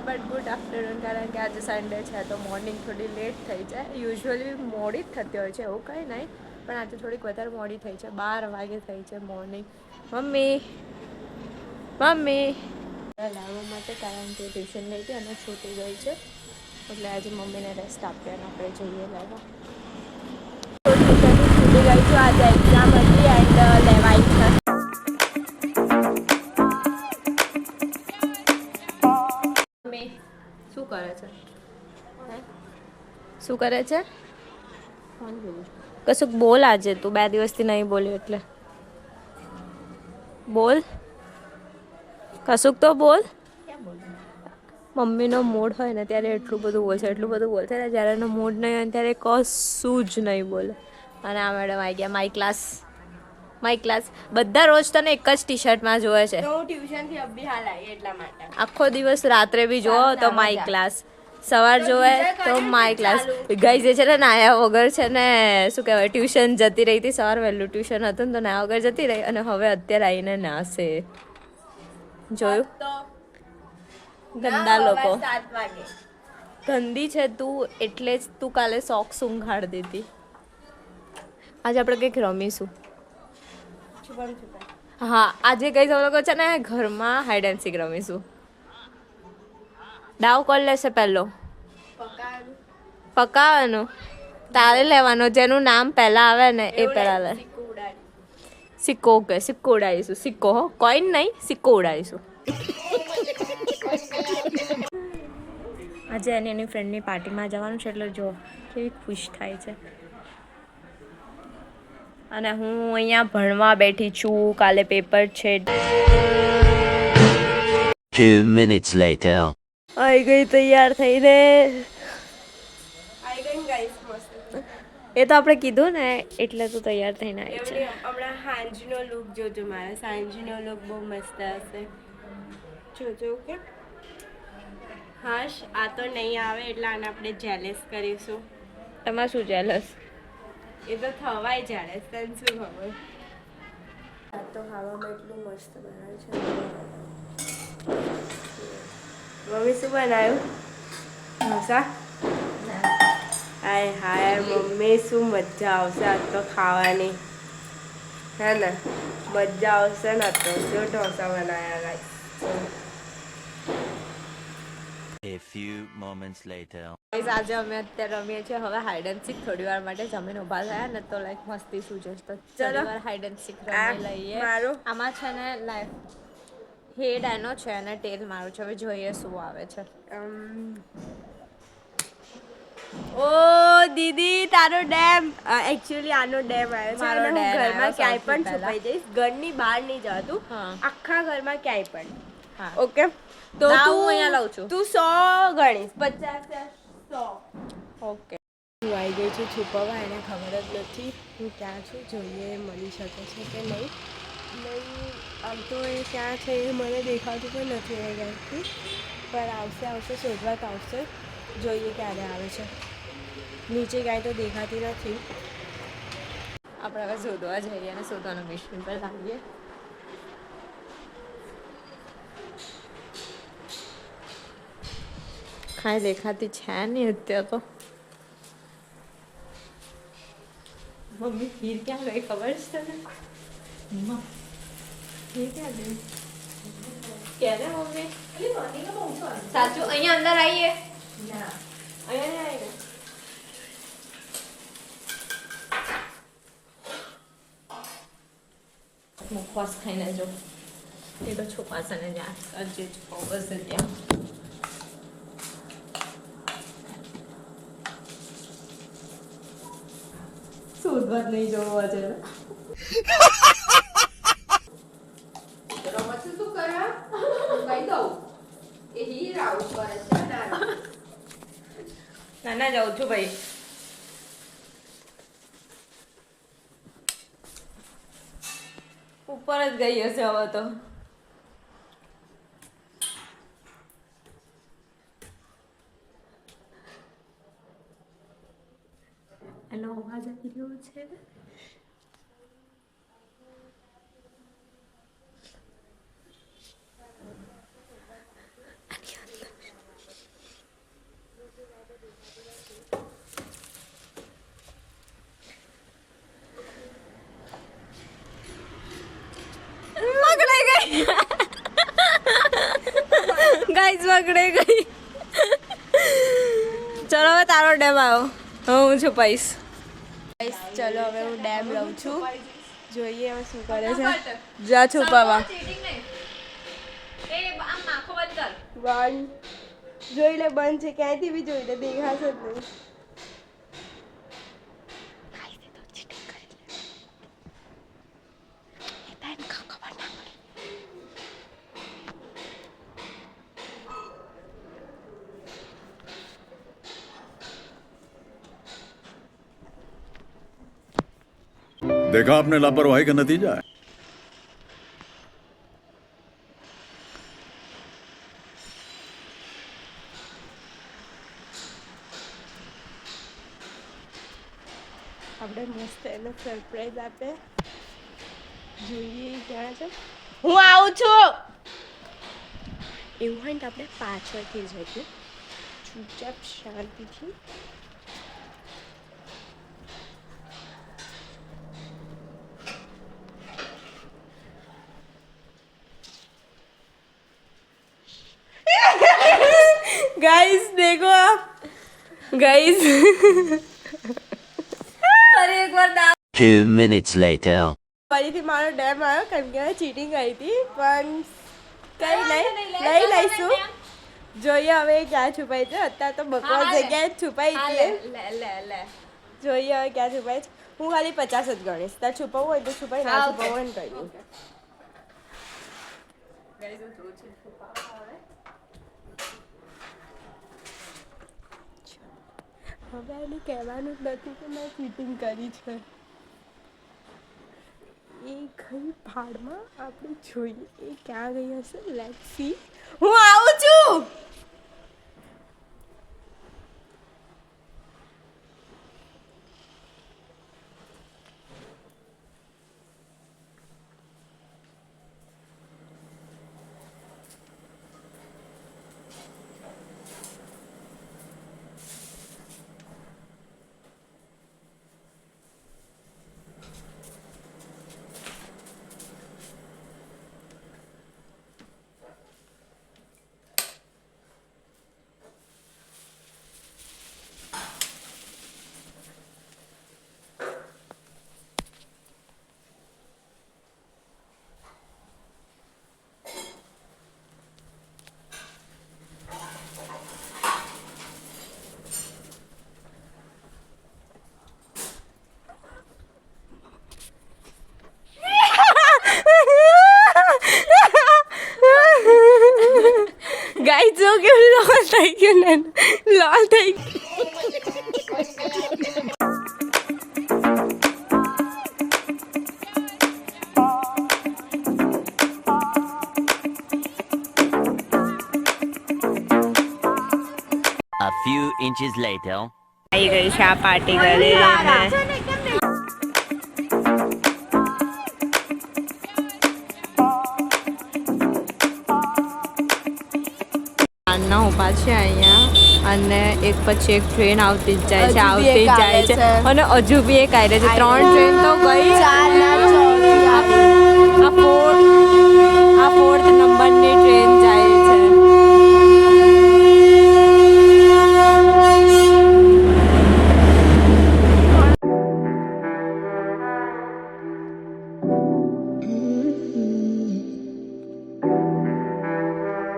But good afternoon, કારણ કે આજે સન્ડે છે તો મોર્નિંગ થોડી લેટ થઈ જાય. યુઝ્યુઅલી મોડી જ થતી હોય છે, એવું કંઈ નહીં, પણ આજે થોડીક વધારે મોડી થઈ છે. 12 વાગે થઈ છે મોર્નિંગ. મમ્મી લાવવા માટે, કારણ કે ટ્યુશન ગઈ હતી અને છૂટી ગઈ છે, એટલે આજે મમ્મીને રેસ્ટ આપીએ અને આપણે જઈએ લેવા. તો ટ્યુશનથી છૂટી ગઈ છું. આજે એક્ઝામ હતી એન્ડ લેવાઈ છે. શું કરે છે? શું કરે છે? કશુંક બોલ. આજે તું 2 દિવસથી નહીં બોલ્યો એટલે બોલ, કશુંક તો બોલ. મમ્મીનો મૂડ હોય ને ત્યારે એટલું બધું બોલશે ને જ્યારે એનો મૂડ નહીં હોય ને ત્યારે કશું જ નહીં બોલે. અને આ મેડમ આવી ગયા. માય ક્લાસ બધા રોજ તને એક જ ટી શર્ટમાં જોવે છે. તો ટ્યુશનથી અભી હાલ આવી એટલા માટે. આખો દિવસ રાત્રે બી જોવો તો માય ક્લાસ, સવાર જોવે તો માય ક્લાસ. ગાઈઝ એ છે ને નાયા વગર છે ને શું કહેવાય ટ્યુશન જતી રહી હતી. સવાર વહેલું ટ્યુશન હતું ને તો નાયા વગર જતી રહી અને હવે અત્યારે આવીને નાશે. જોયું? ગંદા લોકો. 7 વાગે. ગંદી છે તું, એટલે જ તું કાલે સોક્સ ઊંઘાડી દીધી. આજે આપણે કંઈક રમીશું. હા, આજે કઈ લોકો છે ને ઘરમાં હાઈડ એન્ડ સીક રમીશું. દાવ કોણ લેશે પહેલો? પકાવાનું તારે લેવાનો. જેનું નામ પહેલા આવે ને એ પહેલા લે. સિક્કો. ઓકે, સિક્કો ઉડાડીશું. સિક્કો હો, કોઈન નહીં, સિક્કો ઉડાડીશું. આજે એની ફ્રેન્ડની પાર્ટીમાં જવાનું છે એટલે જો કેવી ખુશ થાય છે. અને હું અહીંયા ભણવા બેઠી છું. કાલે પેપર છે. 2 minutes later. આવી ગઈ તૈયાર થઈને. એ તો આપણે કીધું ને એટલે તું તૈયાર થઈને આવી છે. હમણાં સાંજનો લુક જોજો. મારા સાંજનો લુક બહુ મસ્ત હશે. જોજો. ઓકે. હાશ, આ તો નહીં આવે એટલે આને આપણે જેલેસ કરીશું. એમાં શું જેલસ? એ તો થવાય જેલેસ. તને શું ખબર? આ તો ખાવામાં એટલું મસ્ત બનાવે છે. મમ્મી શું બનાવ્યું? ઢોસા. હાય હાય મમ્મી, શું મજા આવશે આ તો ખાવાની. હે ને મજા આવશે ને તો જો ઢોસા બનાવ્યા guys. A few moments later. આજે અમે અત્યારે રમીએ છીએ હવે હાઈડ એન્ડ સીક. થોડી વાર માટે જમીન ઊભા થયા ને તો લાઈક મસ્તી સૂજે તો ચલો વાર હાઈડ એન્ડ સીક રમી લઈએ. આમાં છે ને લાઈક હેડ એનો છે અને ટેલ મારું છે. હવે જોઈએ શું આવે છે. ઓ દીદી, તારો ડેમ. એકચ્યુઅલી આનો ડેમ આવ્યો છે અને હું ઘરમાં ક્યાંય પણ છુપાઈ જઈશ. ઘરની બહાર નહીં જવાતું, આખા ઘરમાં ક્યાંય પણ. ઓકે, તો તું અહીંયા લઉં છું. તું 100 ગણીશ. 50 100. ઓકે. હું આવી ગઈ છું છુપાવવા. એને ખબર જ નથી હું ક્યાં છું. જોઈએ મળી શકે છે કે નહીં. આમ તો એ ક્યાં છે એ મને દેખાતું પણ નથી એ ક્યાંથી, પણ આવશે શોધવા તો આવશે. જોઈએ ક્યારે આવે છે. નીચે ક્યાંય તો દેખાતી નથી. આપણે હવે શોધવા જઈએ અને શોધવાનું મિશન પર લાવીએ. કાંઈ દેખાતી છે નહીં અત્યારે તો. મમ્મી ખીર ક્યાં ગઈ ખબર છે તને? ખીર ક્યાં ગઈ? ક્યારે મમ્મી? સાચું અહીંયા અંદર આવીએ. અહીંયા નહીં આવીને. મુખવાસ ખાઈને જો એ તો છુપાશે ને જ્યાં જે છુપાવશે ત્યાં. શોધવા જ નહીં જોવા છે. ના જાઉં છું ભાઈ. ઉપર જ ગઈ હશે હવે તો. એનો અવાજ આવી રહ્યો છે. ગાઈસ પકડે ગઈ. ચલો હવે તારો ડેમ આવ્યો, હવે હું છુપાઈશ. ગાઈસ ચલો હવે હું ડેમ લઉં છું, જોઈએ હવે શું કરે છે. જા છુપાવા. બંધ જોઈ લે, બંધ છે, ક્યાંયથી બી જોઈ લે, દેખાશે જ નહીં. देखा आपने लापरवाही का नतीजा है. આપણે મસ્ત એને સરપ્રાઈઝ આપે, જોઈએ ક્યાં છે. હું આવું છું એવું હોય ને તો આપણે પાછળથી જઈએ, ચૂપચાપ શાંતિથી. गाइस देखो आप, गाइस ફરી એકવાર ડામ. 2 minutes later. ફરીથી મારો ડેમ આવ્યો, કેમ કે ચીટિંગ કરી હતી, પણ કઈ નહીં, લઈ લઈશું. જોઈએ હવે ક્યાં છુપાઈ છે. અત્યારે તો બકવાસ જગ્યાએ જ છુપાઈ છે. જોઈએ હવે ક્યાં છુપાઈ છે. હું ખાલી 50 જ ગણીશ, ત્યાં છુપાવવું હોય તો છુપાઈ, ના છુપાવવું હોય ને કહ્યું. હવે એનું કહેવાનું જ નથી કે મેં ચીટિંગ કરી છે. એ ગઈ ભાડમાં, આપણે જોઈએ એ ક્યાં ગઈ હશે. Let's see. હું આવું છું. ગાઈસ જો કેવું લોલ થઈ ગયું ને, લોલ થઈ ગયું. A few inches later. આવી ગઈ છે આ પાર્ટી કરી અને ઉભા છે અહીંયા, અને એક પછી એક ટ્રેન આવતી જ જાય છે, આવતી જ જાય છે, અને હજુ બી એક આવી રહી છે. 3 ટ્રેન તો ગઈ, આ 4